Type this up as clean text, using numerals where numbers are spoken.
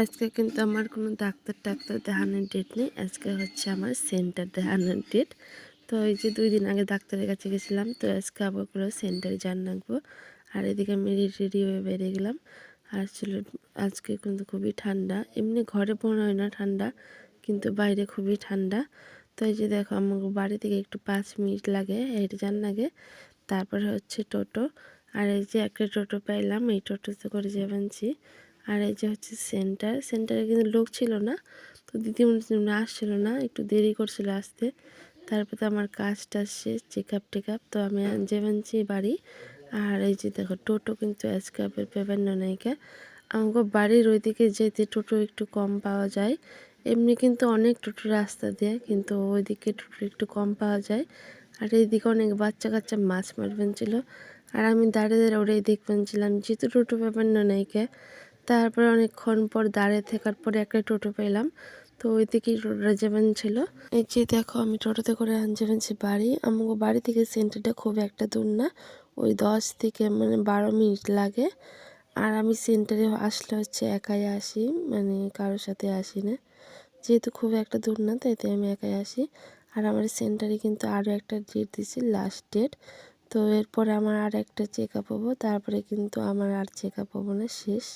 আজকে কিন্তু আমার কোনো ডাক্তার দেখানোর ডেট নেই। আজকে হচ্ছে আমার সেন্টার দেখানোর ডেট। তো এই যে ২ দিন আগে ডাক্তারের কাছে গেছিলাম। তো আজকে আবার করে সেন্টারে যান লাগবো। আর এদিকে আমি রেডি হয়ে বেরিয়ে গেলাম। আর ছিল আজকে কিন্তু খুবই ঠান্ডা। এমনি ঘরে মনে হয় না ঠান্ডা, কিন্তু বাইরে খুবই ঠান্ডা। তো এই যে দেখো আমার বাড়ি থেকে একটু ৫ মিনিট লাগে, হেঁটে যান লাগে। তারপরে হচ্ছে টোটো। আর এই যে একটা টোটো পাইলাম, এই টোটোতে করে যাবানছি। আর এই যে হচ্ছে সেন্টারে কিন্তু লোক ছিল না। তো দিদিমণি আসছিল না, একটু দেরি করছিল আসতে। তারপরে আমার কাজটা শেষ, চেক আপ। তো আমি যাবানছি বাড়ি। আর এই যে দেখো টোটো কিন্তু আজকে পেপার নাইকা। আমাকে বাড়ির ওইদিকে যেতে টোটো একটু কম পাওয়া যায়। এমনি কিন্তু অনেক টোটো রাস্তা দিয়ে, কিন্তু ওইদিকে টোটো একটু কম পাওয়া যায়। আর এইদিকে অনেক বাচ্চা কাচ্চা মাছ মারবেন ছিল। আর আমি দাঁড়িয়ে ওটাই দেখবেন ছিলাম, যেহেতু টোটো ব্যাপার না নাইকা। তারপরে অনেকক্ষণ পর দাঁড়িয়ে থাকার পরে একটা টোটো পেলাম। তো ওই দিকেই টোটোটা যাবেন ছিল। এই যে দেখো আমি টোটোতে করে যাবেনছি বাড়ি। আমাকে বাড়ি থেকে সেন্টারটা খুব একটা দূর না, ওই 10 থেকে 12 মিনিট লাগে। আর আমি সেন্টারে আসলে হচ্ছে একাই আসি, কারোর সাথে আসি না। যেহেতু খুব একটা দূর না, তাই আমি একাই আসি। আর আমার সেন্টারে কিন্তু আরও একটা ডেট দিছি, লাস্ট ডেট। তো এরপরে আমার আর একটা চেক আপ হবো, তারপরে কিন্তু আমার আর চেক আপ হবো না, শেষ।